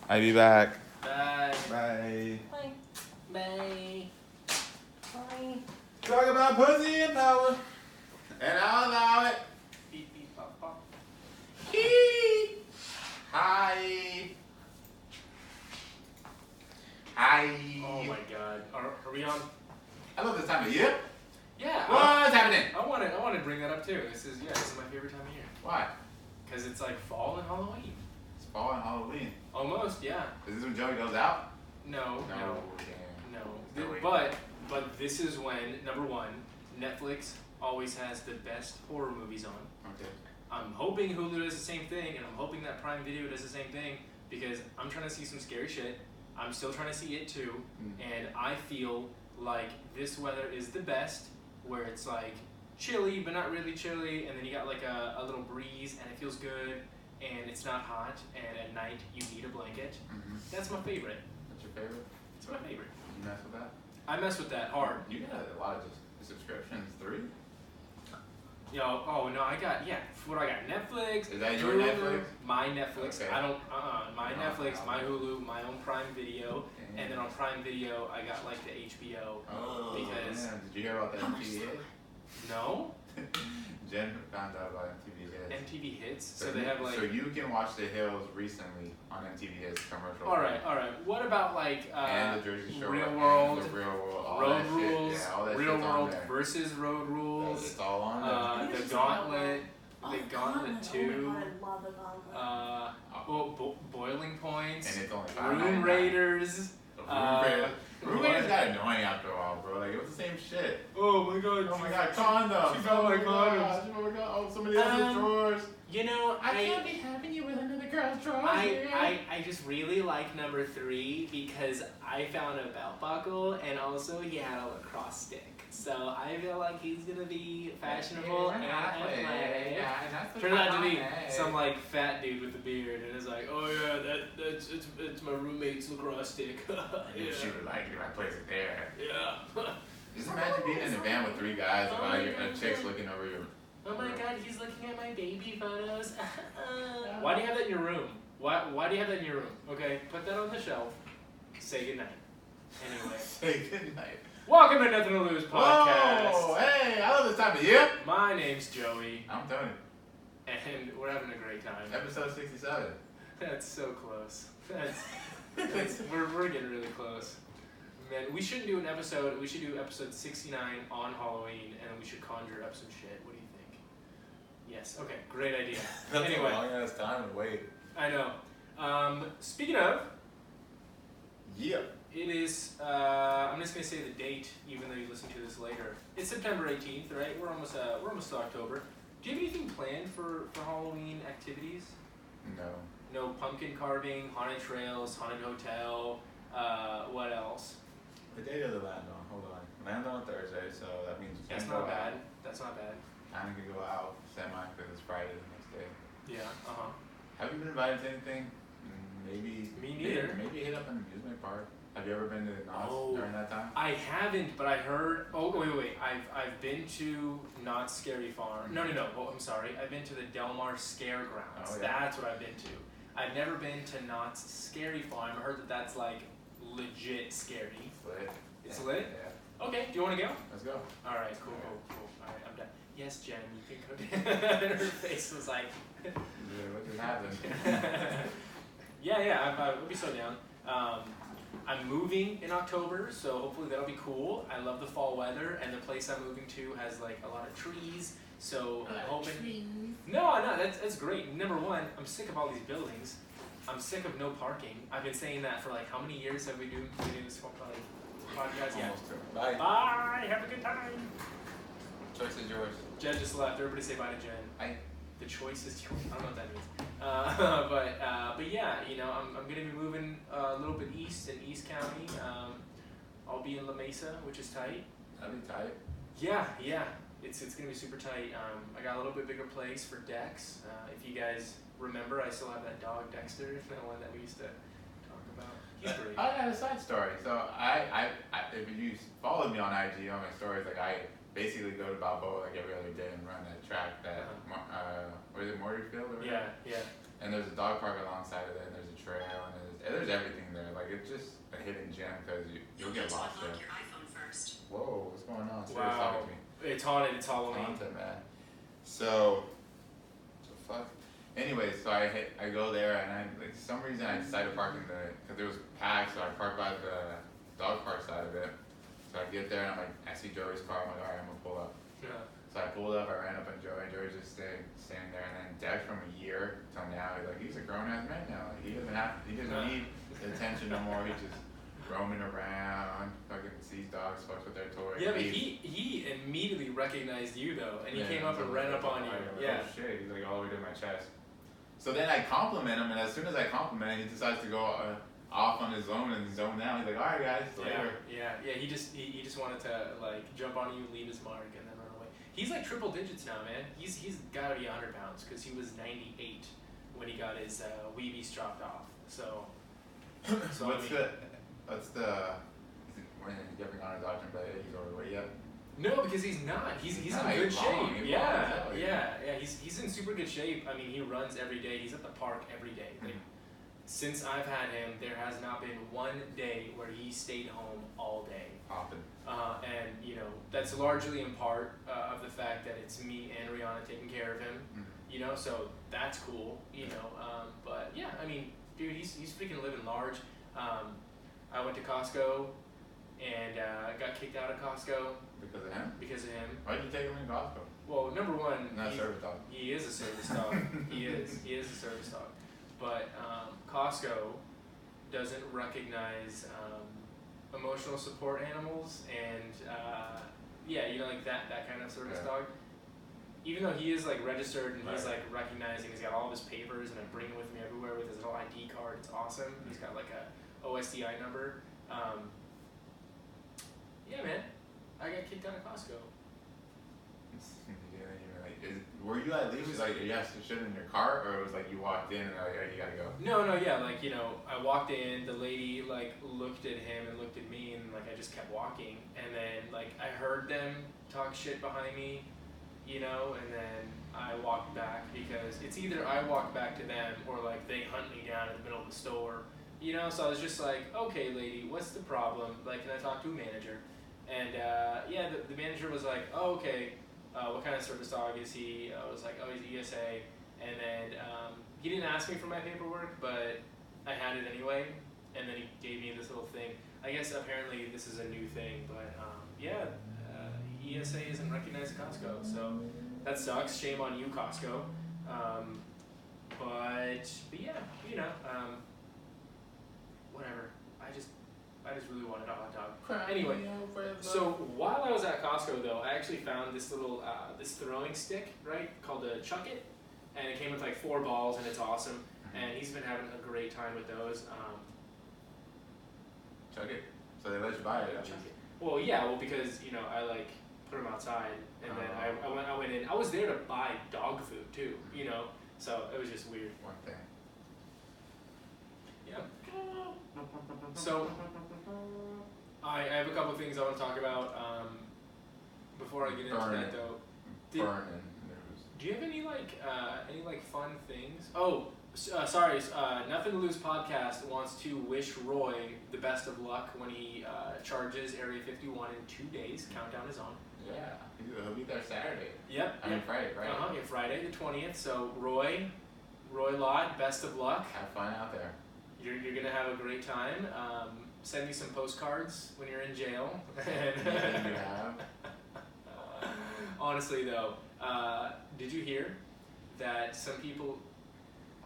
I'll be back. Bye. Bye. Bye. Bye. Bye. Talk about pussy and power. And I'll allow it. Beep, beep, pop, pop. Hee. Hi. Hi. Oh my god. Are we on? I love this time of year. Yeah. What's happening? I want to bring that up too. This is my favorite time of year. Why? Because it's like fall and Halloween. It's fall and Halloween. Almost, yeah. Is this when Joey goes out? No. No way. But this is when, number one, Netflix always has the best horror movies on. Okay. I'm hoping Hulu does the same thing, and I'm hoping that Prime Video does the same thing, because I'm trying to see some scary shit. I'm still trying to see it too, and I feel like this weather is the best, where it's like chilly, but not really chilly, and then you got like a little breeze, and it feels good, and it's not hot, and at night you need a blanket. Mm-hmm. That's my favorite. What's your favorite? It's my favorite. You mess with that? I mess with that hard. You got a lot of subscriptions. 3? Oh no, I got, what do I got? Netflix. Is that your Hulu, Netflix? My Netflix. Okay. I don't, my No, Netflix, no. my Hulu, my own Prime Video, Okay. and then on Prime Video I got like the HBO. Oh, Because- man. Did you hear about the MTV hit? No? Jen found out about MTV hits. MTV Hits. So they have like. So you can watch The Hills recently on MTV Hits commercial. All right. What about like And the Jersey Shore. Real and World, the Real World. All Road that Rules, Shit. Yeah, all that Real shit's on World there. versus Road Rules, It's all on there. the Gauntlet, the Gauntlet 2, Oh my god, I love the Gauntlet. Boiling Points, And it's only Room $5.99. Raiders. Room Raiders got annoying after a while, bro. Like, it was the same shit. Oh my god. Oh my god, condoms. She found my gosh. condoms. Oh my god. Oh, somebody else's drawers. You know, be having you with another girl's drawers. I just really like number 3 because I found a belt buckle and also he had a lacrosse stick. So I feel like he's gonna be fashionable and athletic. Turns out to be some like fat dude with a beard and it's like, oh yeah, it's my roommate's lacrosse stick. Yeah, she would like it if I place it there. Yeah. Just imagine being in a van with 3 guys Oh while my your God. chick's looking over you. Oh my god, he's looking at my baby photos. Why do you have that in your room? Why do you have that in your room? Okay, put that on the shelf. Say goodnight. Anyway. Say goodnight. Welcome to Nothing to Lose podcast. Whoa, hey, I love this time of year. My name's Joey, I'm Tony. and we're having a great time. Episode 67. That's so close. We're getting really close. Man, we shouldn't do an episode. We should do episode 69 on Halloween, and then we should conjure up some shit. What do you think? Yes. Okay. Great idea. That's Anyway. a long ass time to wait. I know. Speaking of, Yeah. it is. I'm just gonna say the date, even though you listen to this later. It's September 18th, right? We're almost to October. Do you have anything planned for Halloween activities? No. No pumpkin carving, haunted trails, haunted hotel. What else? The date of the land on, hold on. Land on Thursday, so that means you That's can't not go bad. out. That's not bad. Time can go out semi because it's Friday the next day. Yeah. Have you been invited to anything? Maybe. Me neither. Maybe hit up an amusement park. Have you ever been to Knott's Oh. during that time? I haven't, but I heard. Oh wait. I've been to not Scary Farm. No. Oh, I'm sorry. I've been to the Del Mar Scare Grounds. Oh, yeah. That's what I've been to. I've never been to Knott's Scary Farm. I heard that that's like legit scary. It's lit. It's Yeah. lit? Yeah. Okay. Do you want to go? Let's go. All right. Cool. All right. I'm done. Yes, Jen. You can go. Her face was like. Yeah, what just happened? Yeah. I'll be so down. I'm moving in October, so hopefully that'll be cool. I love the fall weather, and the place I'm moving to has like a lot of trees. So I'm hoping. No, that's great. Number one, I'm sick of all these buildings. I'm sick of no parking. I've been saying that for like how many years have we doing this podcast? Yeah. Almost two. Bye. Bye. Have a good time. Choice is yours. Jen just left. Everybody say bye to Jen. Bye. The choice is yours. I don't know what that means. But yeah, I'm gonna be moving a little bit east in East County. I'll be in La Mesa, which is tight. That'd be tight. Yeah. It's gonna be super tight. I got a little bit bigger place for Dex. If you guys remember, I still have that dog Dexter, the one that we used to talk about. He's great. I had a side story. So I if you follow me on IG on my stories, like I basically go to Balboa like every other day and run that track that, what is it, Morty Field or whatever? Yeah. And there's a dog park alongside of it, and there's a trail, and there's everything there. Like, it's just a hidden gem because you'll get lost there. Unlock your iPhone first. Whoa, what's going on? Sarah's Wow. talking to me. It's haunted. It's Halloween. Haunted, man. So fuck. Anyway, so I go there, and like some reason I decided to park in because it was packed, so I parked by the dog park side of it. So I get there, and I'm like, I see Joey's car. I'm like, all right, I'm gonna pull up. Yeah. So I pulled up, I ran up on Joey, and Joey's just standing there, and then Dex from a year till now, he's a grown ass man now. Like, he doesn't need the attention no more. He's just roaming around, fucking sees dogs, fucks with their toys. Yeah, but he immediately recognized you though, and he came up and ran up on you. Like, Yeah. oh shit, he's like all the way to my chest. So then I compliment him, and as soon as I compliment him, he decides to go off on his own and zone out. He's like, all right, guys, later. Yeah. He just wanted to like jump on you, leave his mark, and then run away. He's like triple digits now, man. He's got to be 100 pounds because he was 98 when he got his Weebies dropped off. So What's the when you ever gone to doctor and he's overweight yet? No, because he's not. He's in Nah, good he's shape. long, he's Yeah. long. He's in super good shape. I mean, he runs every day. He's at the park every day. Like, since I've had him, there has not been one day where he stayed home all day. Popping. And you know that's largely in part of the fact that it's me and Rihanna taking care of him. You know, so that's cool. You know, but yeah, I mean, dude, he's freaking living large. I went to Costco and got kicked out of Costco Because of him? because of him. Why'd you take him in Costco? Well, number one, Not a service dog. he is a service dog. He is a service dog. But Costco doesn't recognize emotional support animals and yeah, you know, like that kind of service dog. Even though he is like registered and he's like recognizing, he's got all of his papers, and I bring him with me everywhere with his little ID card. It's awesome. He's got like a OSDI number. Yeah, man, I got kicked out of Costco. Were you at least like you have shit in your car, or it was like you walked in and like, oh, you gotta go? No, yeah, like, you know, I walked in, the lady like looked at him and looked at me, and like I just kept walking, and then like I heard them talk shit behind me, you know, and then I walked back because it's either I walk back to them or like they hunt me down in the middle of the store, you know. So I was just like, okay, lady, what's the problem? Like, can I talk to a manager? And yeah, the manager was like, oh, okay. What kind of service dog is he? I was like, oh, he's ESA. And then he didn't ask me for my paperwork, but I had it anyway. And then he gave me this little thing. I guess apparently this is a new thing, but yeah, ESA isn't recognized at Costco, so that sucks. Shame on you, Costco. But yeah, you know, whatever. I just really wanted a hot dog. Anyway, so while I was at Costco though, I actually found this little this throwing stick, right, called a Chuck It, and it came with like 4 balls, and it's awesome. And he's been having a great time with those. Chuck It. So they let you buy it. Chuck It. Well, yeah, because you know I like put them outside, and then I went in. I was there to buy dog food too, you know. So it was just weird. One thing. Yeah. So I have a couple things I want to talk about. Before I get into that though, Burning news. do you have any like fun things? Oh, sorry. Nothing to Lose podcast wants to wish Roy the best of luck when he charges Area 51 in 2 days. Countdown is on. Yeah, he'll be there Saturday. Yep. I mean Friday, right? Yeah, Friday the 20th. So Roy Lott, best of luck. Have fun out there. You're gonna have a great time. Send me some postcards when you're in jail. Anything you have. Honestly though, did you hear that some people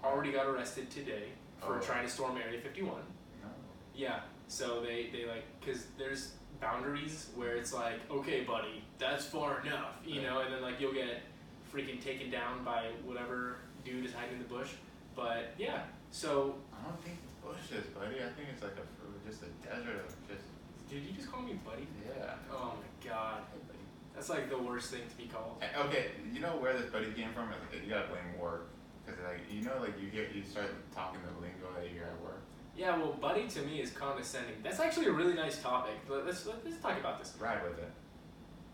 already got arrested today for trying to storm Area 51? No. Yeah, so they like, cause there's boundaries where it's like, okay buddy, that's far enough, you know, and then like you'll get freaking taken down by whatever dude is hiding in the bush. But yeah, so. I don't think it's bushes, buddy. I think it's like just a desert of just. Did you just call me buddy? Yeah. Oh my god. That's like the worst thing to be called. Okay, you know where this buddy came from? You gotta blame work, cause like you know, like you start talking the lingo that you hear at work. Yeah, well, buddy to me is condescending. That's actually a really nice topic. Let's talk about this. Ride with it.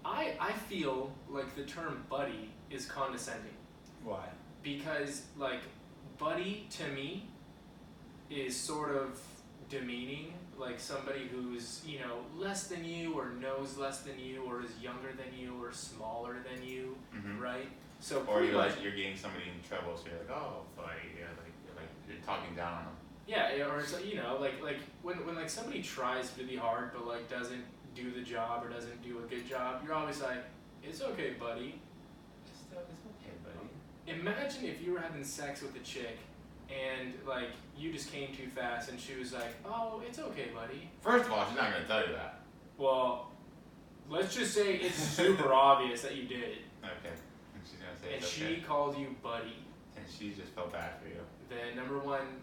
I feel like the term buddy is condescending. Why? Because like buddy to me is sort of demeaning, like somebody who's, you know, less than you or knows less than you or is younger than you or smaller than you, right? So or you're getting somebody in trouble, so you're like, oh, buddy, you're talking down on them. Yeah, or it's, you know, like when like somebody tries really hard but like doesn't do the job or doesn't do a good job, you're always like, it's okay, buddy. It's okay, buddy. Imagine if you were having sex with a chick and like you just came too fast and she was like, oh, it's okay, buddy. First of all, she's not gonna tell you that. Well, let's just say it's super obvious that you did it. Okay. And she's gonna say and it's she okay. called you buddy. And she just felt bad for you. Then number one,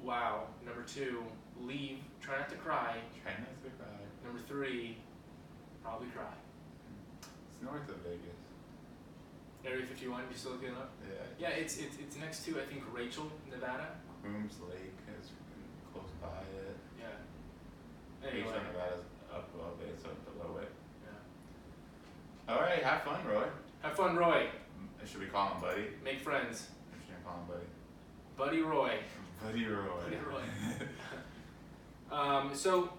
wow. Number two, leave. Try not to cry. Try not to cry. Number three, probably cry. It's north of Vegas. Area 51, you still looking it up? Yeah. Yeah, it's next to, I think, Rachel, Nevada. Grooms Lake is close by it. Yeah. Anyway. Rachel, Nevada's up above it, so below it. Yeah. Alright, have fun, Roy. Have fun, Roy. Should we call him Buddy? Make friends. Or should we call him Buddy? Buddy Roy. Buddy Roy. Buddy Roy. So,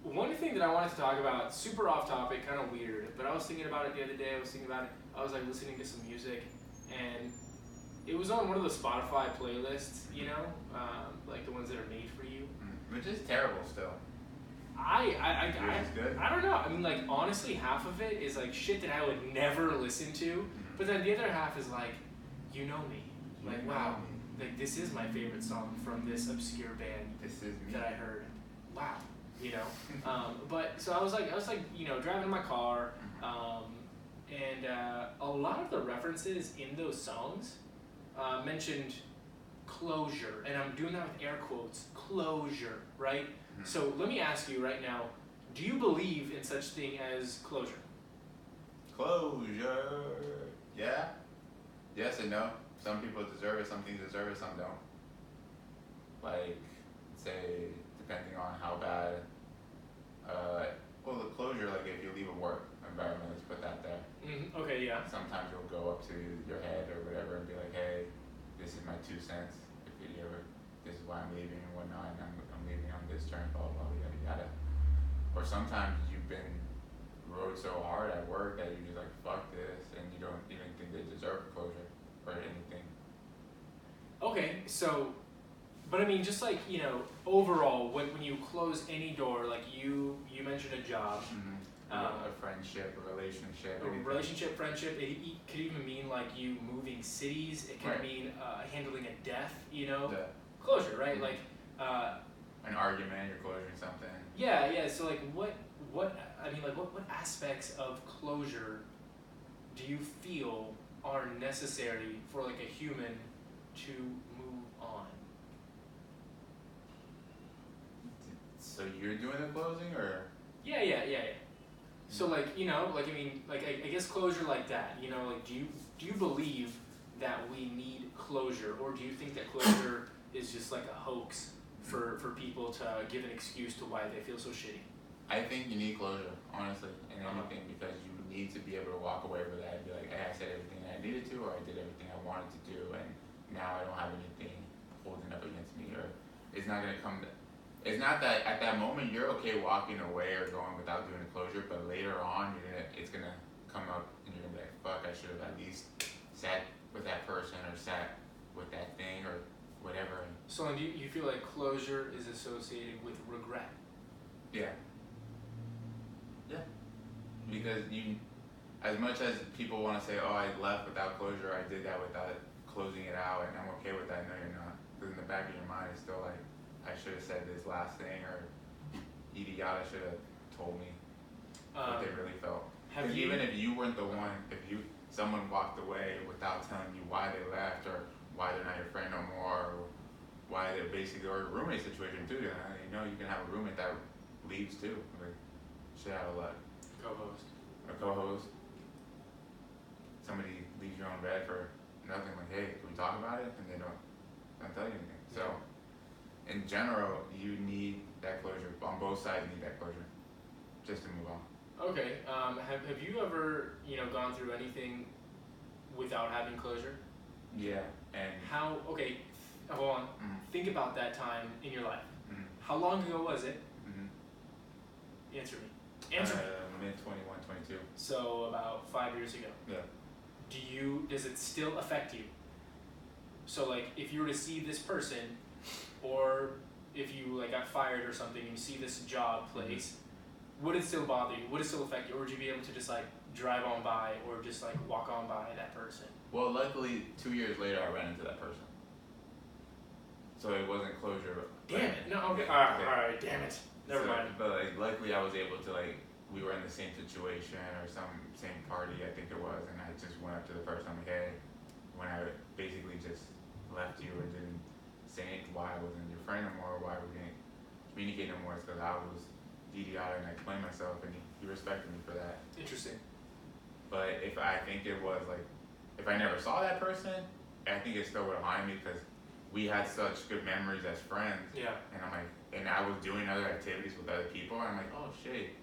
one thing that I wanted to talk about, super off topic, kind of weird, but I was thinking about it the other day. I was like listening to some music, and it was on one of the Spotify playlists, you know, like the ones that are made for you. Which is terrible still. I don't know. I mean, like, honestly, half of it is like shit that I would never listen to, but then the other half is like, you know me. Like, wow, like this is my favorite song from this obscure band that I heard. Wow, you know. But so I was like, you know, driving in my car, and a lot of the references in those songs mentioned closure, and I'm doing that with air quotes, closure, right? So let me ask you right now, do you believe in such thing as closure? Closure. Yeah. Yes and no. Some people deserve it, some things deserve it, some don't. Like, say, depending on how bad, well, the closure, like if you leave a work environment, let's put that there. Okay, yeah. Sometimes you'll go up to your head or whatever and be like, hey, this is my 2 cents. If you ever, this is why I'm leaving and whatnot, and I'm leaving on this term, blah, blah, yada, yada. Or sometimes you've been rode so hard at work that you're just like, fuck this, and you don't even think they deserve closure or anything. Okay, so, but I mean, just like, you know, overall, when you close any door, like you mentioned a job. A friendship, a relationship. A relationship, friendship, it could even mean like you moving cities, it could mean handling a death, you know? Yeah. Closure, right? Like, an argument, you're closing something. Yeah, so like what aspects of closure do you feel are necessary for like a human to move on? So you're doing the closing, or? Yeah. So like, you know, like I mean, like I guess closure like that, you know, like do you believe that we need closure, or do you think that closure is just like a hoax for people to give an excuse to why they feel so shitty? I think you need closure, honestly, in anything, because you need to be able to walk away with that and be like, hey, I said everything I needed to, or I did everything I wanted to do, and now I don't have anything holding up against me, or it's not gonna come. It's not that at that moment you're okay walking away or going without doing the closure, but later on it's gonna come up and you're gonna be like, fuck, I should have at least sat with that person or sat with that thing or whatever. So do you feel like closure is associated with regret? Yeah. Because as much as people want to say, oh, I left without closure, I did that without closing it out, and I'm okay with that, no, you're not. Because in the back of your mind, it's still like, I should have said this last thing, or Yada should have told me what they really felt. Because even if you weren't the one, someone walked away without telling you why they left, or why they're not your friend no more, or why they're basically, or a roommate situation too, you know, you can have a roommate that leaves too. Like, should have a co-host. Somebody leaves your own bed for nothing, like, hey, can we talk about it? And they don't tell you anything. So, in general, you need that closure. On both sides, you need that closure, just to move on. Okay. Have you ever, you know, gone through anything without having closure? Yeah. And Okay, hold on. Mm-hmm. Think about that time in your life. Mm-hmm. How long ago was it? Mm-hmm. Answer me. Answer me. Mid 21, 22. So about 5 years ago. Yeah. Does it still affect you? So like, if you were to see this person, or if you like got fired or something, and you see this job place, would it still bother you? Would it still affect you? Or would you be able to just like drive on by, or just like walk on by that person? Well, luckily, 2 years later, I ran into that person. So it wasn't closure. Damn it! No, okay. Alright, damn it. Never mind. But like, luckily, I was able to like, we were in the same situation or same party, I think it was, and I just went up to the person, I'm like, hey, when I basically just left you and didn't say why I wasn't your friend anymore, why we didn't communicate anymore, it's because I was DDI and I explained myself, and he respected me for that. Interesting. But if I think it was like, if I never saw that person, I think it still would have haunted me because we had such good memories as friends. Yeah. And I'm like, and I was doing other activities with other people, and I'm like, oh shit,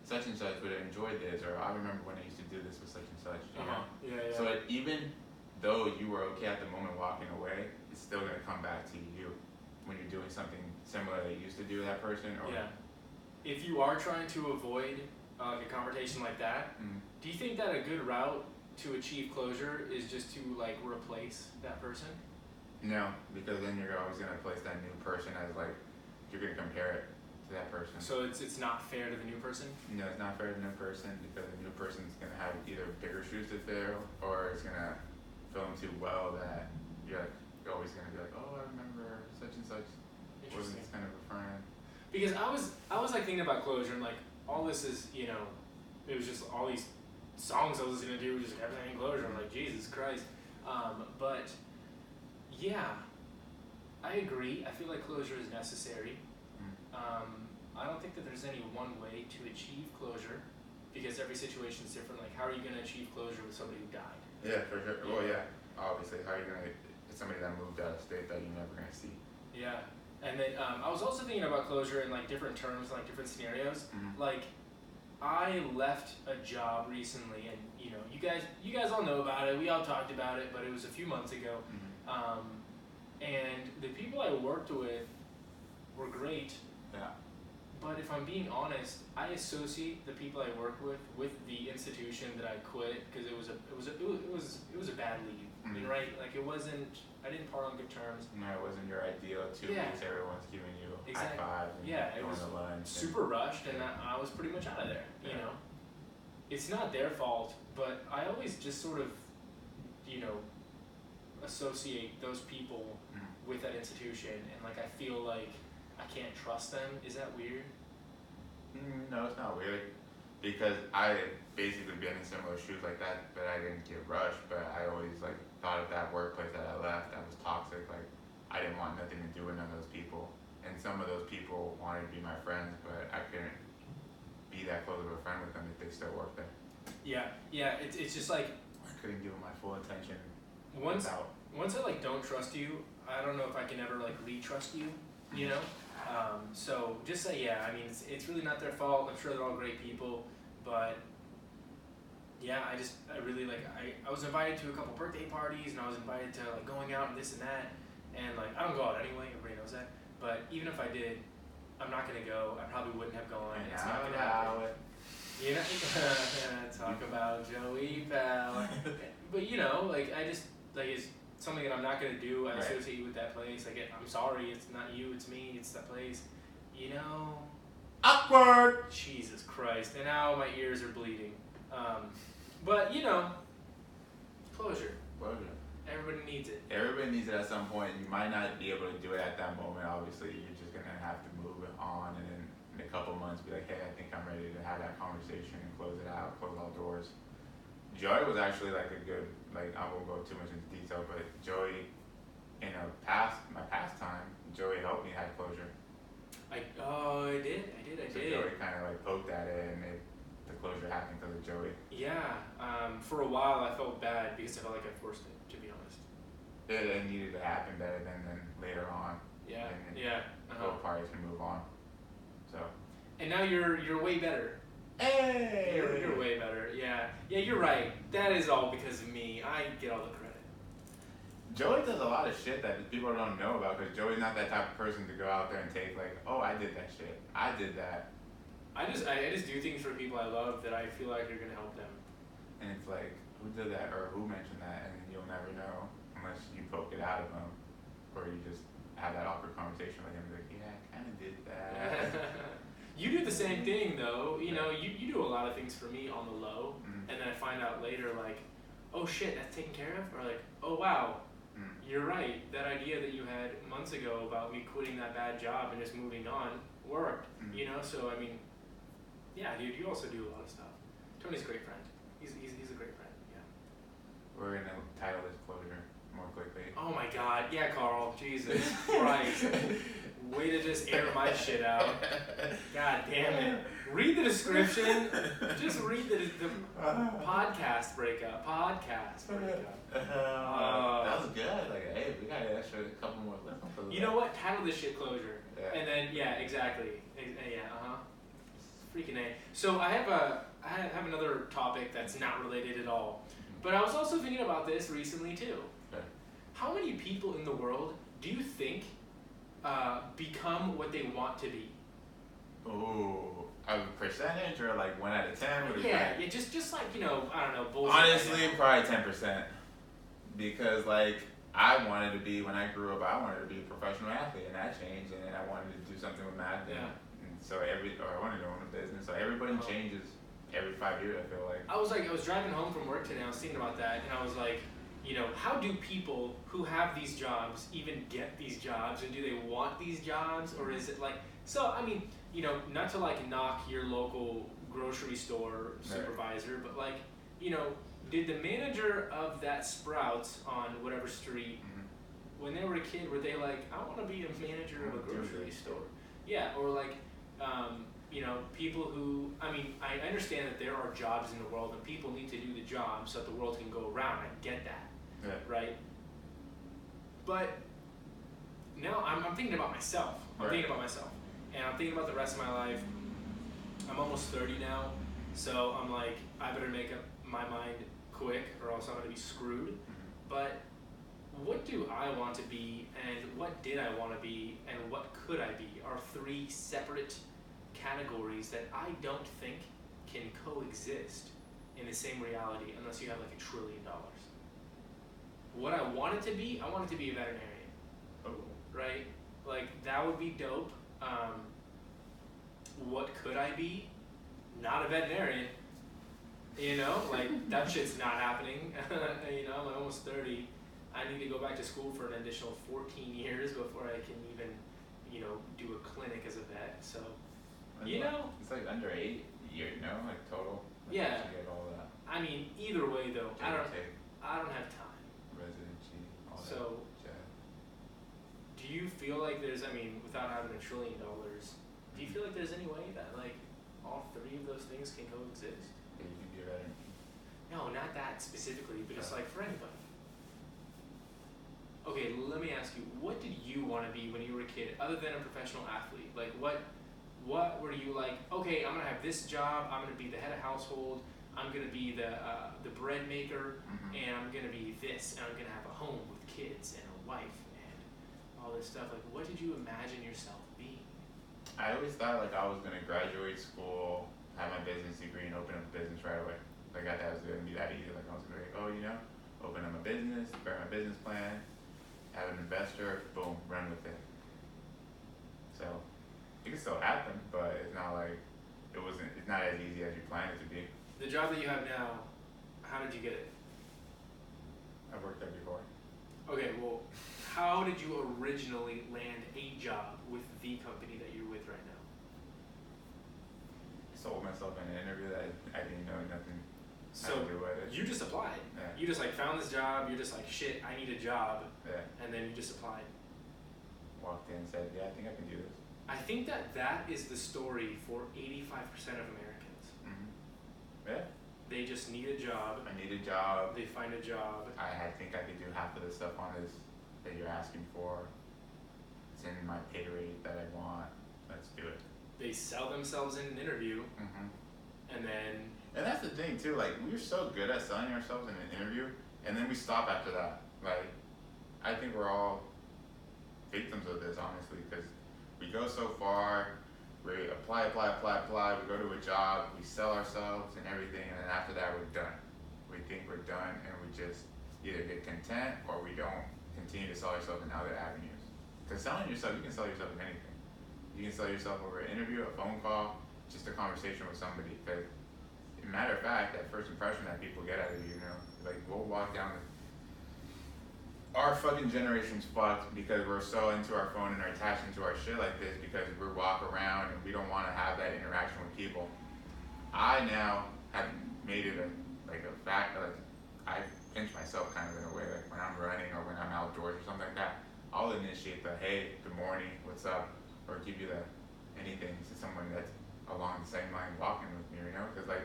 such and such would have enjoyed this, or I remember when I used to do this with such and such. You know? Yeah. So even though you were okay at the moment walking away, it's still gonna come back to you when you're doing something similar that you used to do with that person. Or yeah. If you are trying to avoid like a conversation like that, do you think that a good route to achieve closure is just to like replace that person? No, because then you're always gonna place that new person as like, you're gonna compare it to that person. So it's not fair to the new person? No, it's not fair to the new person because the new person's gonna have either bigger shoes to fill, or it's gonna fill them too well that you're always gonna be like, oh, I remember such and such wasn't this kind of a friend. Because I was like thinking about closure, and like all this is, you know, it was just all these songs I was gonna do, just everything in closure. I'm like, Jesus Christ. But yeah, I agree. I feel like closure is necessary. I don't think that there's any one way to achieve closure, because every situation is different. Like, how are you going to achieve closure with somebody who died? Yeah, for sure. Well, yeah, obviously. How are you going to, it's somebody that moved out of state that you're never going to see. Yeah. And then I was also thinking about closure in like different terms, like different scenarios. Like, I left a job recently, and you know, you guys all know about it. We all talked about it, but it was a few months ago. And the people I worked with were great. Yeah. But if I'm being honest, I associate the people I work with the institution that I quit, because it was a bad leave. I mean, right? Like, it wasn't. I didn't part on good terms. No, it wasn't your ideal 2 weeks. Everyone's giving you high five and it going was to lunch. Super rushed, and I was pretty much out of there. You know, it's not their fault, but I always just sort of, you know, associate those people with that institution, and like I feel like I can't trust them. Is that weird? No, it's not weird, because I basically been in similar shoes like that, but I didn't get rushed. But I always like thought of that workplace that I left that was toxic. Like, I didn't want nothing to do with none of those people, and some of those people wanted to be my friends, but I couldn't be that close of a friend with them if they still work there. Yeah. It's just like I couldn't give them my full attention. Once I like don't trust you, I don't know if I can ever like re-trust you. You know. So just say, yeah, I mean, it's really not their fault. I'm sure they're all great people, but yeah, I really like, I was invited to a couple birthday parties, and I was invited to like going out and this and that, and like, I don't go out anyway, everybody knows that, but even if I did, I'm not gonna go. I probably wouldn't have gone. It's not gonna happen. You know, talk about Joey, pal. But you know, like, I just, like, it's something that I'm not gonna do. I associate you with that place. Like, I'm sorry, it's not you, it's me, it's that place. You know. Awkward. Jesus Christ! And now my ears are bleeding. But you know, closure. Everybody needs it. Everybody needs it at some point. You might not be able to do it at that moment. Obviously, you're just gonna have to move it on, and then in a couple months, be like, hey, I think I'm ready to have that conversation and close it out, close all doors. Joey was actually like a good, like, I won't go too much into detail, but Joey, in my past time, Joey helped me have closure. I did. So Joey kind of like poked at it, and the closure happened because of Joey. Yeah. For a while, I felt bad because I felt like I forced it, to be honest. It needed to happen better than later on. Yeah. Both parties can move on. So. And now you're way better. Hey! You're way better. Yeah, you're right. That is all because of me. I get all the credit. Joey does a lot of shit that people don't know about because Joey's not that type of person to go out there and take like, oh, I did that shit. I did that. I just do things for people I love that I feel like are gonna help them. And it's like, who did that or who mentioned that, and you'll never know unless you poke it out of them, or you just have that awkward conversation with him. Like, yeah, I kind of did that. You do the same thing though. You know, you do a lot of things for me on the low, and then I find out later like, oh shit, that's taken care of, or like, oh wow. You're right. That idea that you had months ago about me quitting that bad job and just moving on worked. You know, so I mean, yeah, dude, you also do a lot of stuff. Tony's a great friend. He's a great friend. Yeah. We're gonna title this closure more quickly. Oh my God, yeah, Carl. Jesus Christ. Way to just air my shit out. God damn it. Read the description. Just read the podcast breakup. That was good. Like, hey, we got an extra couple more left. You know what? Title this shit closure. Yeah. And then, yeah, exactly. Yeah, freaking A. So I have another topic that's not related at all. But I was also thinking about this recently too. Okay. How many people in the world do you think become what they want to be? Ooh, a percentage or like 1 out of 10? Yeah, just like, you know, I don't know, bullshit. Honestly, probably 10%. Because like I wanted to be, when I grew up, I wanted to be a professional athlete, and that changed, and then I wanted to do something with math. Yeah. And so I wanted to own a business. So everybody changes every 5 years, I feel like. I was driving home from work today, I was thinking about that, and I was like, you know, how do people who have these jobs even get these jobs, and do they want these jobs, or is it like, so I mean, you know, not to like knock your local grocery store supervisor, but like, you know, did the manager of that Sprouts on whatever street, when they were a kid, were they like, I want to be a manager of a grocery store? Yeah, or like, you know, people who, I mean, I understand that there are jobs in the world and people need to do the job so that the world can go around. I get that, right? But now I'm thinking about myself. I'm thinking about myself. And I'm thinking about the rest of my life. I'm almost 30 now, so I'm like, I better make up my mind quick or else I'm going to be screwed. But what do I want to be, and what did I want to be, and what could I be are 3 separate categories that I don't think can coexist in the same reality unless you have like $1 trillion. What I wanted to be, I wanted to be a veterinarian. Oh. Right? Like, that would be dope. What could I be? Not a veterinarian. You know, like, that shit's not happening. You know, I'm almost 30. I need to go back to school for an additional 14 years before I can even, you know, do a clinic as a vet. So, you know. It's like under 8 years, you know, like total. Like Yeah. You get all that. I mean, either way though, I don't have time. Residency, all So, that. do you feel like there's, I mean, without having $1 trillion, do you feel like there's any way that like all 3 of those things can coexist? Yeah, you can be a veteran. No, not that specifically, but just like for anybody. Okay, let me ask you, what did you want to be when you were a kid, other than a professional athlete? Like, what were you like, okay, I'm going to have this job, I'm going to be the head of household, I'm going to be the bread maker, and I'm going to be this, and I'm going to have a home with kids and a wife and all this stuff. Like, what did you imagine yourself being? I always thought like I was going to graduate school, have my business degree, and open up a business right away. Like I thought it was going to be that easy. Like I was going to be like, oh, you know, open up a business, prepare my business plan, have an investor, boom, run with it. So it can still happen, but it's not like it's not as easy as you planned it to be. The job that you have now, how did you get it? I've worked there before. Okay, well, how did you originally land a job with the company that you're with right now? Sold myself in an interview that I didn't know nothing So how to do with it. you just applied. Yeah. You just like found this job. You're just like, shit, I need a job, Yeah. and then you just applied. Walked in and said, yeah, I think I can do this. I think that is the story for 85% of Americans. Yeah. They just need a job. I need a job. They find a job. I think I could do half of the stuff on this that you're asking for. It's in my pay rate that I want. Let's do it. They sell themselves in an interview, and then. And that's the thing too. Like we're so good at selling ourselves in an interview, and then we stop after that. Like I think we're all victims of this, honestly, because we go so far, we apply, we go to a job, we sell ourselves and everything, and then after that we're done. We think we're done, and we just either get content or we don't continue to sell ourselves in other avenues. Because selling yourself, you can sell yourself in anything. You can sell yourself over an interview, a phone call, just a conversation with somebody. Because, matter of fact, that first impression that people get out of you, like we'll walk down our fucking generation's fucked because we're so into our phone and are attached into our shit like this because we walk around and we don't want to have that interaction with people. I now have made it a fact, like I pinch myself kind of in a way, like when I'm running or when I'm outdoors or something like that, I'll initiate the hey, good morning, what's up, or give you the anything to someone that's along the same line walking with me, because like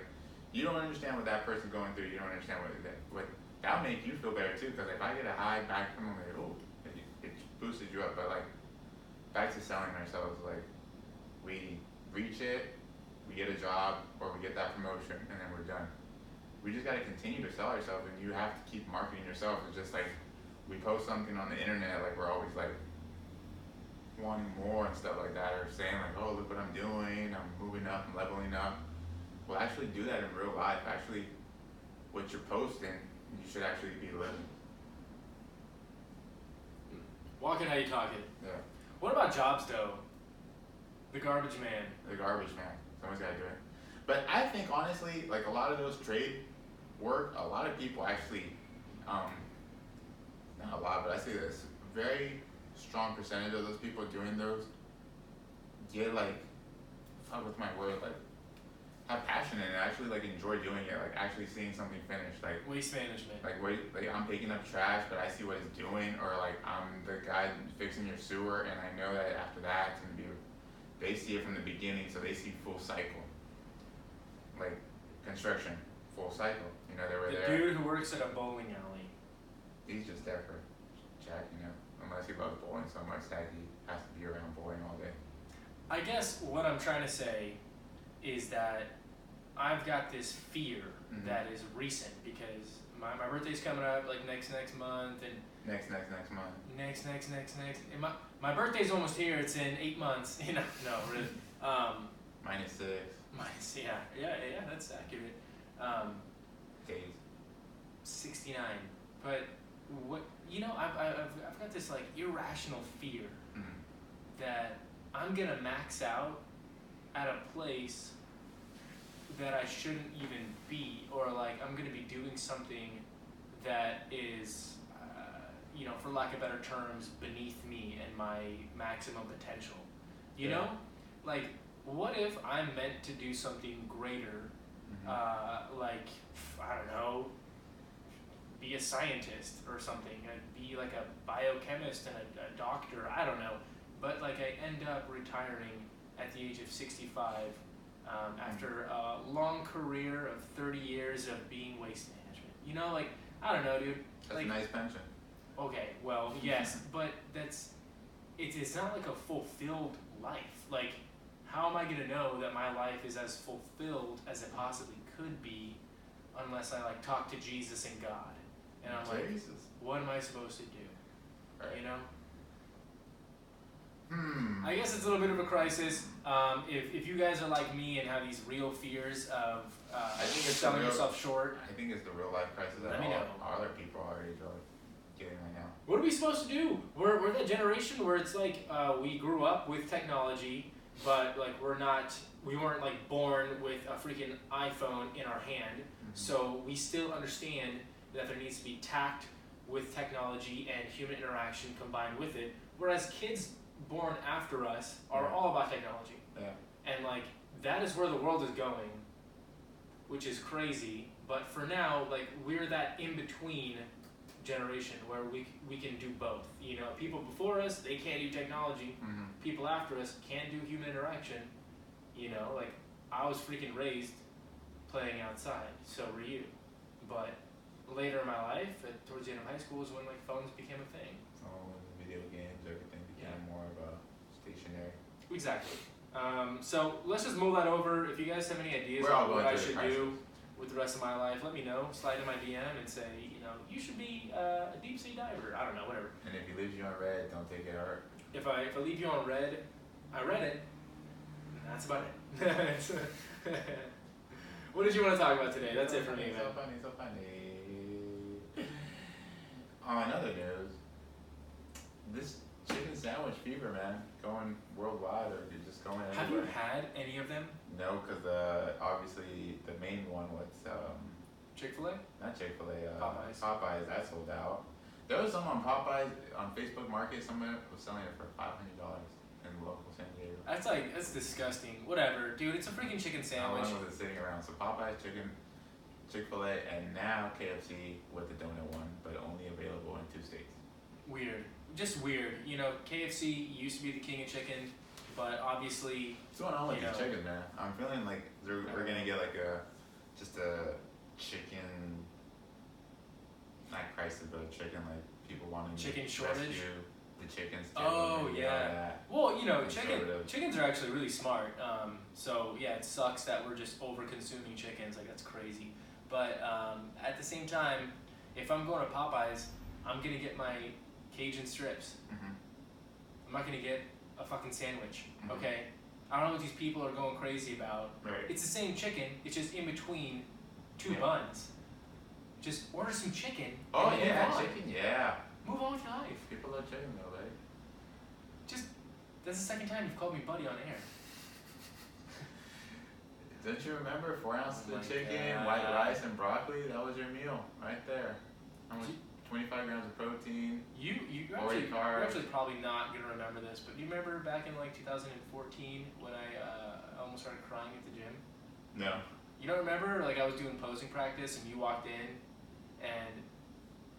you don't understand what that person's going through, you don't understand what that'll make you feel better too, because if I get a high back from them, like, oh, it boosted you up. But like, back to selling ourselves, like, we reach it, we get a job, or we get that promotion, and then we're done. We just gotta continue to sell ourselves, and you have to keep marketing yourself. It's just like, we post something on the internet, like we're always like, wanting more and stuff like that, or saying like, oh, look what I'm doing, I'm moving up, I'm leveling up. Well, actually do that in real life. Actually, what you're posting, you should actually be living. Walking how you talking. Yeah. What about jobs though? The garbage man. The garbage man. Someone's gotta do it. But I think honestly, like a lot of those trade work, a lot of people actually, not a lot, but I say this, very strong percentage of those people doing those get like, fuck with my word, like have passion in it, actually like enjoy doing it, like actually seeing something finished, like waste management. Like I'm picking up trash, but I see what it's doing, or like I'm the guy fixing your sewer, and I know that after that it's gonna be. They see it from the beginning, so they see full cycle. Like construction, full cycle. They were there. The dude who works at a bowling alley. He's just there for chat, unless he loves bowling so much that he has to be around bowling all day. I guess what I'm trying to say is that I've got this fear that is recent because my birthday's coming up like next month and next month. Next. And my birthday's almost here. It's in 8 months. No, really. -6. Yeah, that's accurate. Days. 69. But what I've got this like irrational fear that I'm gonna max out at a place that I shouldn't even be, or like I'm gonna be doing something that is, for lack of better terms, beneath me and my maximum potential. You know, like what if I'm meant to do something greater, like I don't know, be a scientist or something, be like a biochemist and a doctor, I don't know, but like I end up retiring at the age of 65 after a long career of 30 years of being waste management. Like, I don't know, dude. That's like, a nice pension. Okay, well, yes, but it's not like a fulfilled life. Like, how am I gonna know that my life is as fulfilled as it possibly could be unless I like talk to Jesus and God? And I'm like, what am I supposed to do? Right. I guess it's a little bit of a crisis. If you guys are like me and have these real fears of selling yourself short, I think it's the real life crisis that all other people are already getting right now. What are we supposed to do? We're that generation where it's like we grew up with technology, but like we weren't like born with a freaking iPhone in our hand. So we still understand that there needs to be tact with technology and human interaction combined with it. Whereas kids born after us are all about technology. Yeah. And like that is where the world is going, which is crazy. But for now, like we're that in between generation where we can do both. People before us, they can't do technology. People after us can't do human interaction. Like I was freaking raised playing outside, so were you. But later in my life, towards the end of high school, is when like phones became a thing. Phones, video games, everything became more of a stationary. Exactly. So let's just mull that over. If you guys have any ideas on what I should do, with the rest of my life, let me know. Slide in my DM and say, you know, you should be a deep sea diver. I don't know, whatever. And if he leaves you on red, don't take it hard. If I leave you on red, I read it. That's about it. What did you want to talk about today? That's it for me, man. So funny. On other news, this chicken sandwich fever, man, going worldwide or just going everywhere. Have you had any of them? No, because obviously the main one was Chick-fil-A? not Chick-fil-A. Popeyes. Popeyes, that sold out. There was some on Popeyes on Facebook Market. Someone was selling it for $500 in local San Diego. That's disgusting. Whatever, dude. It's a freaking chicken sandwich. How long was it sitting around? So Popeyes chicken, Chick-fil-A, and now KFC with the donut one, but only available in 2 states. Weird. Just weird. You know, KFC used to be the king of chicken, but obviously. What's going on with these chickens, man? I'm feeling like we're gonna get like just a chicken, not crisis, but a chicken like people wanting chicken to shortage. rescue the chickens. Oh yeah. Well, you know, Conservative. chickens are actually really smart. So yeah, it sucks that we're just over consuming chickens. Like that's crazy. But at the same time, if I'm going to Popeyes, I'm gonna get my Cajun strips. Mm-hmm. I'm not gonna get a fucking sandwich. Mm-hmm. Okay. I don't know what these people are going crazy about. Right. It's the same chicken. It's just in between 2 buns. Just order some chicken. Oh and yeah, move on. chicken. Yeah. Move on with your life. People love chicken though, right? Just that's the second time you've called me buddy on air. Don't you remember 4 ounces Oh of my chicken, God. white rice, and broccoli? That was your meal right there. How much? 25 grams of protein. You're 40 carbs. actually probably not gonna remember this, but do you remember back in like 2014 when I almost started crying at the gym? No. You don't remember? Like I was doing posing practice and you walked in, and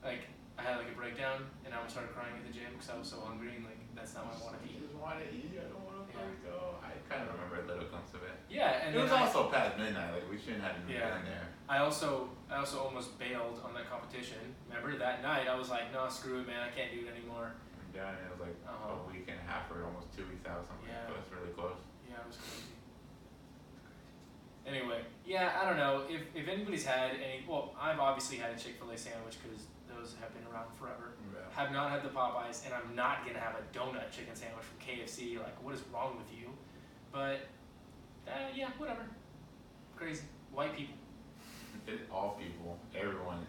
like I had like a breakdown and I almost started crying at the gym because I was so hungry and like that's not what I want to I eat. just want to eat. I don't want to Yeah. go. I kind of remember little clumps of it. Yeah, and It was then also past midnight. Like we shouldn't have been in there. I also almost bailed on that competition. Remember that night I was like, no, screw it, man, I can't do it anymore. I'm done. It was like a week and a half or almost 2 weeks out or something. Yeah. So it's really close. Yeah, it was crazy. Anyway, yeah, I don't know if anybody's had any. Well, I've obviously had a Chick-fil-A sandwich because those have been around forever. Yeah. Have not had the Popeyes, and I'm not gonna have a donut chicken sandwich from KFC. Like, what is wrong with you? But yeah, whatever. Crazy white people. All people, everyone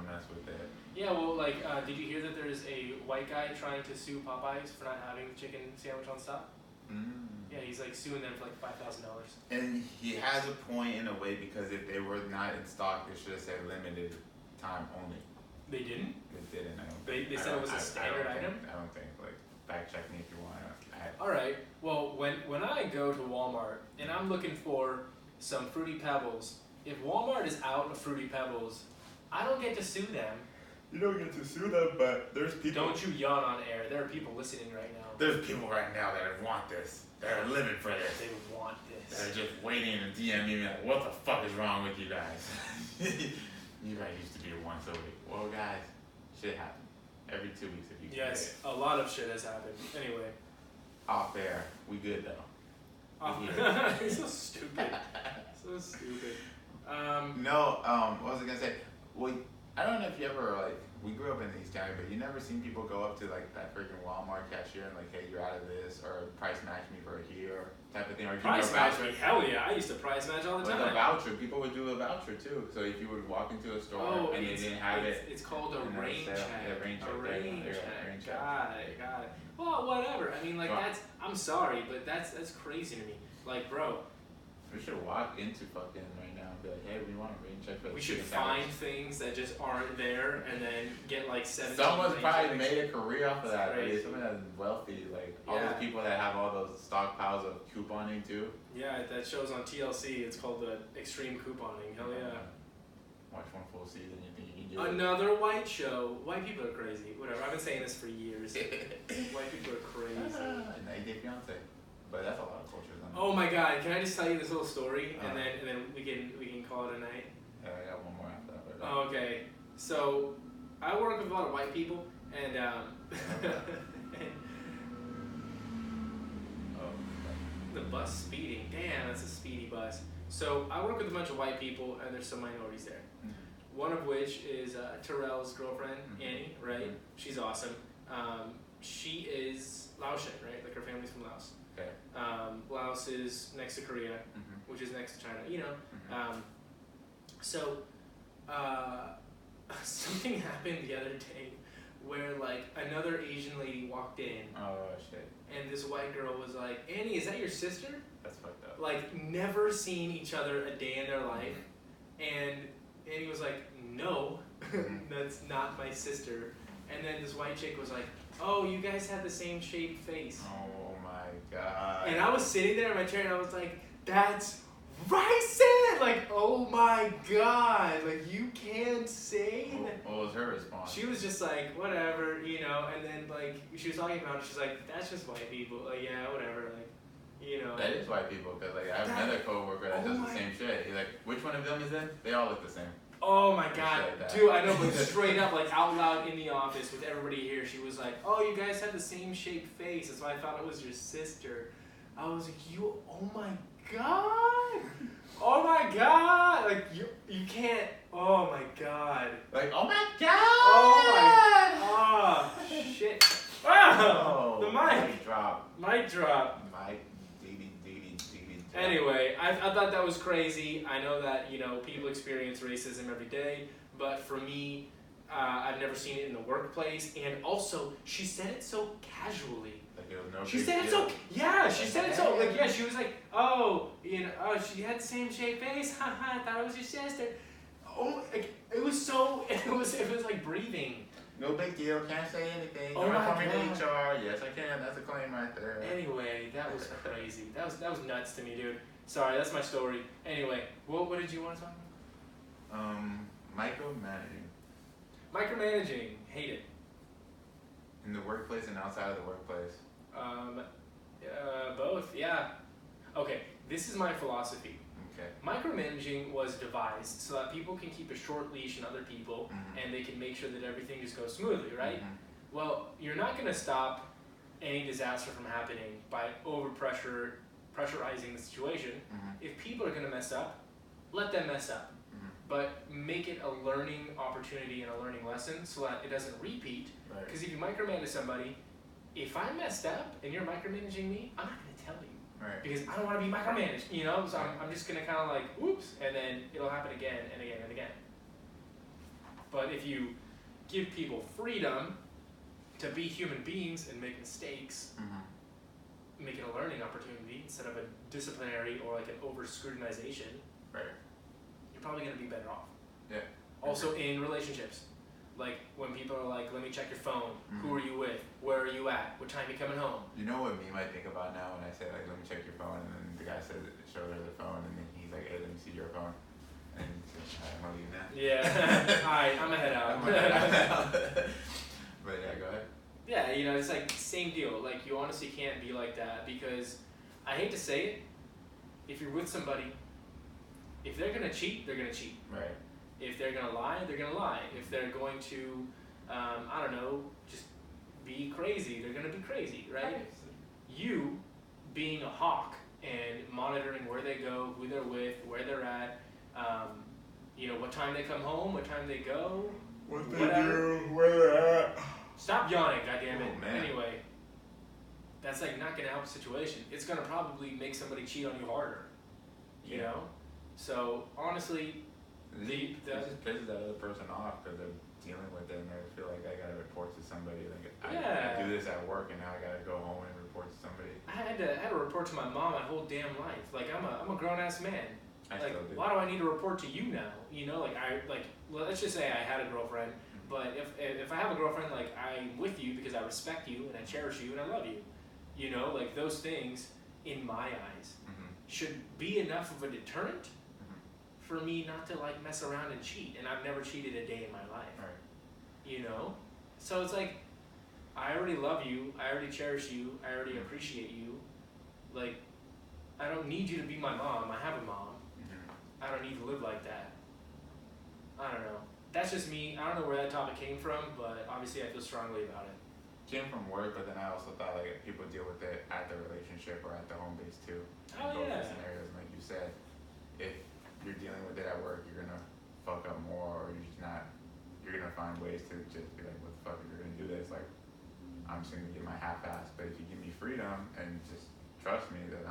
mess with it. Yeah, well, like, did you hear that there's a white guy trying to sue Popeyes for not having the chicken sandwich on stock? Yeah, he's like suing them for like $5,000. And he has a point in a way because if they were not in stock, they should have said limited time only. They didn't? They didn't. I don't. They said it was a standard item? I don't think. Like, fact check me if you want. All right. Well, when I go to Walmart and I'm looking for some Fruity Pebbles, if Walmart is out of Fruity Pebbles, I don't get to sue them. You don't get to sue them, but there's people. Don't you yawn on air. There are people listening right now. There's people right now that want this. They're living for this. They want this. They're just waiting and DM me like, what the fuck is wrong with you guys? You guys used to be once a week. Well, guys, shit happens. Every 2 weeks if you can. Yes, a lot of shit has happened. Anyway. Off air, we good though. You're so stupid. So stupid. What was I gonna say? Well, I don't know if you ever like. We grew up in East County, but you never seen people go up to like that freaking Walmart cashier and like, hey, you're out of this, or price match me for here, type of thing, or give me a Price match voucher. me? Hell yeah, I used to price match all the With time. a voucher, people would do a voucher too. So if you would walk into a store and they didn't have it, it's called a and then rain say, check. yeah, rain check. A there, rain there, check. rain check. Got it. Well, whatever. I mean, like Wow. that's. I'm sorry, but that's crazy to me. Like, bro, We should walk into fucking right now and be like, hey, we want a rain check for the we should chicken find sandwich. things that just aren't there and then get like 17. Someone's rain probably checks. made a career off of that. Crazy. Right? Someone that's wealthy, like all Yeah. those people that have all those stockpiles of couponing too. Yeah, that shows on TLC. It's called the Extreme Couponing. Hell yeah. Watch one full season, you think you can do it? Another white show. White people are crazy. Whatever. I've been saying this for years. White people are crazy. 90 Day Fiance. But that's a lot of cultures on Oh my God! Can I just tell you this little story and then we can call it a night? Yeah, I got one more after that. But Oh, okay. So I work with a lot of white people and the bus speeding. Damn, that's a speedy bus. So I work with a bunch of white people, and there's some minorities there. One of which is Terrell's girlfriend, Annie, right? She's awesome. She is Laotian, right? Like her family's from Laos. Okay. Laos is next to Korea, which is next to China, you know. So something happened the other day where like another Asian lady walked in. Oh shit. And this white girl was like, Annie, is that your sister? That's fucked up. Like never seen each other a day in their life. And Annie was like, no, that's not my sister. And then this white chick was like, oh, you guys have the same shaped face. Oh my god. And I was sitting there in my chair and I was like, that's racist! Like, oh my god, like you can't say that. What was her response? She was just like, whatever, you know, and then like, she was talking about it, she's like, that's just white people, like, yeah, whatever, like, you know. That is white people, because like, I have another coworker that does the same shit. He's like, which one of them is it? They all look the same. Oh my god, dude, I know, but straight up, like out loud in the office with everybody here, she was like, oh, you guys have the same shaped face, that's why I thought it was your sister. I was like, oh my god, oh my god, like, you can't, oh my god. Like, oh my god! Oh my, shit. Ah, Oh, the mic. Mic drop. Mic drop. Mic, Anyway, I thought that was crazy. I know that, you know, people experience racism every day, but for me, I've never seen it in the workplace. And also, she said it so casually. Like it was no She big said it deal. so, yeah, she said it so, like, yeah, she was like, oh, you know, oh, she had the same shaped face, haha, I thought it was your sister. Oh, like, it was so, it was like breathing. No big deal, can't say anything. Oh You my want to call me God. to HR? Yes, I can. That's a claim right there. Anyway, that was crazy. That was nuts to me, dude. Sorry, that's my story. Anyway, what did you want to talk about? Micromanaging. Micromanaging. Hate it. In the workplace and outside of the workplace. Both, yeah. Okay, this is my philosophy. Okay. Micromanaging was devised so that people can keep a short leash on other people and they can make sure that everything just goes smoothly, right? Well, you're not going to stop any disaster from happening by pressurizing the situation. If people are going to mess up, let them mess up. But make it a learning opportunity and a learning lesson so that it doesn't repeat. Because if you micromanage somebody, if I messed up and you're micromanaging me, I'm not going to tell you. Right. Because I don't want to be micromanaged, you know? So I'm just going to kind of like, whoops, and then it'll happen again and again and again. But if you give people freedom to be human beings and make mistakes, make it a learning opportunity instead of a disciplinary or like an over-scrutinization, Right. you're probably going to be better off. Yeah. Also in relationships. Like when people are like, let me check your phone, who are you with, where are you at, what time are you coming home? You know what meme I think about now when I say like, let me check your phone, and then the guy says, show her the phone, and then he's like, hey, let me see your phone. And I'm gonna leave now. Yeah. Alright, I'm gonna head out. But yeah, go ahead. Yeah, you know, it's like same deal. Like you honestly can't be like that because I hate to say it, if you're with somebody, if they're gonna cheat, they're gonna cheat. Right. If they're gonna lie, they're gonna lie. If they're going to, I don't know, just be crazy, they're gonna be crazy, right? You being a hawk and monitoring where they go, who they're with, where they're at, you know, what time they come home, what time they go, What they whatever. do, where they're at. Stop yawning, goddammit. Oh, man. Anyway, that's like not gonna help the situation. It's gonna probably make somebody cheat on you harder. You know? So honestly, it just pisses that other person off because they're dealing with it and they feel like I gotta report to somebody. Like I do this at work and now I gotta go home and report to somebody. I had to report to my mom my whole damn life. Like I'm a grown ass man. Like why do I need to report to you now? You know, like let's just say I had a girlfriend, but if I have a girlfriend, like I'm with you because I respect you and I cherish you and I love you. You know, like those things in my eyes should be enough of a deterrent for me not to like mess around and cheat, and I've never cheated a day in my life. Right. You know? So it's like, I already love you, I already cherish you, I already appreciate you. Like, I don't need you to be my mom, I have a mom. I don't need to live like that. I don't know. That's just me, I don't know where that topic came from, but obviously I feel strongly about it. Came from work, but then I also thought like people deal with it at the relationship or at the home base too. Oh, Both yeah. scenarios, like you said. if you're dealing with it at work, you're gonna fuck up more, or you're gonna find ways to just be like, what the fuck, if you're gonna do this, like, I'm just gonna get my half-ass. But if you give me freedom and just trust me that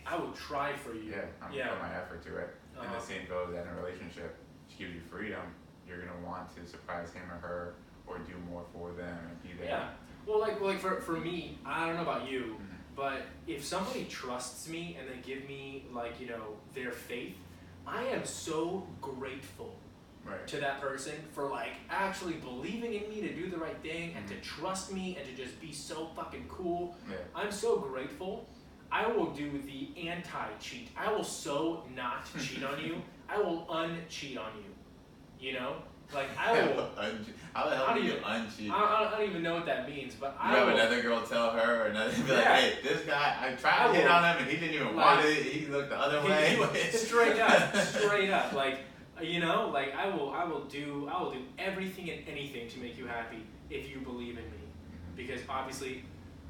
I will try for you. I'm gonna put my effort to it. And the same goes in a relationship. She gives you freedom, you're gonna want to surprise him or her, or do more for them and be there. Yeah. Well, like for me, I don't know about you, but if somebody trusts me and they give me, like, you know, their faith, I am so grateful to that person for, like, actually believing in me to do the right thing and to trust me and to just be so fucking cool. Yeah. I'm so grateful. I will do the anti-cheat. I will so not cheat on you. I will uncheat on you. You know? Like, I will. How the hell do you uncheat? I don't even know what that means, but you have another girl tell her, or another be like, hey, this guy, I tried to hit on him and he didn't even want it. He looked the other way. Straight up. Like, you know, like I will do everything and anything to make you happy if you believe in me, because obviously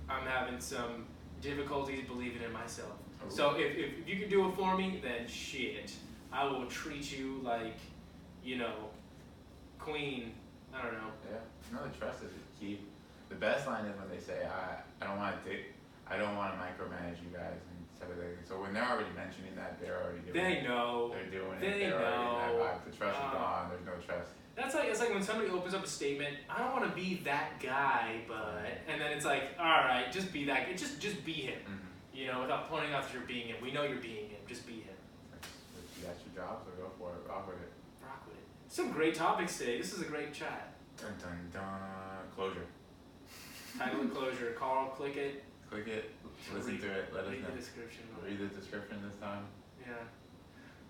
I'm having some difficulties believing in myself. Ooh. So if you can do it for me, then shit, I will treat you like, you know, queen. I don't know. Yeah, no, the trust is key. The best line is when they say, I don't want to micromanage you guys and stuff like that. So when they're already mentioning that, they're already doing it. They know. They're doing it. They They're already in that vibe. The trust is know. gone. There's no trust. It's like when somebody opens up a statement, I don't want to be that guy, but, and then it's like, all right, just be that guy. Just be him. You know, without pointing out that you're being him. We know you're being him. Just be him. That's your job, so go for it. Rock with it. Rock with it. Some great topics today. This is a great chat. Dun dun dun. Closure. Title and closure. Carl, click it. Click it. Listen to it. Let us Read know. the description. Read the description this time. Yeah.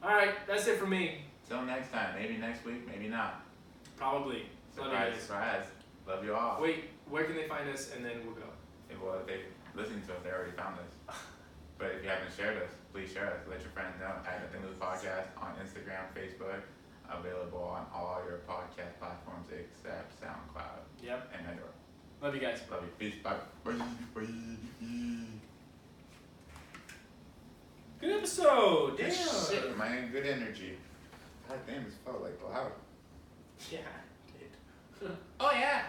All right, that's it for me. Till next time. Maybe next week. Maybe not. Probably. Surprise. Love you all. Wait, where can they find us? And then we'll go. Well, if they listened to us, they already found us. But if you haven't shared us, please share us. Let your friends know. At Nothing Loose Podcast on Instagram, Facebook. Available on all your podcast platforms except SoundCloud. Yep. And Android. Love you guys. Love you. Peace. Bye. Good episode. Damn. Good shit, man. Good energy. God damn, this felt like loud. Yeah, it did. Oh yeah.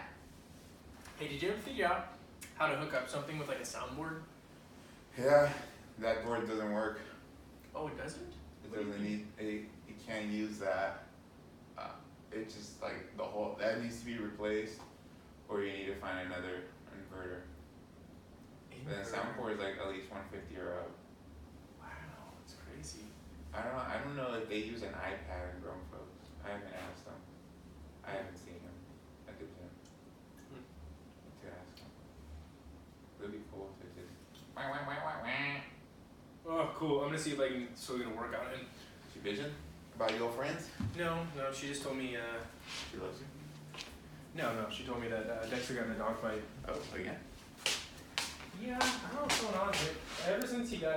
Hey, did you ever figure out how to hook up something with like a soundboard? Yeah, that board doesn't work. Oh, it doesn't? It doesn't need. You can't use that. It's just like the whole that needs to be replaced, or you need to find another inverter. The soundboard is like at least 150 or up. Wow, that's crazy. I don't know if they use an iPad in grown folks. I haven't asked them. I haven't seen them at the gym. To ask them. It'd be cool to just. Oh, cool. I'm gonna see if I can still gonna work on it. She vision about your friends? No, she just told me. She loves you. No, she told me that Dexter got in a dog fight. Oh, again? Yeah, I don't know what's going on. Ever since he got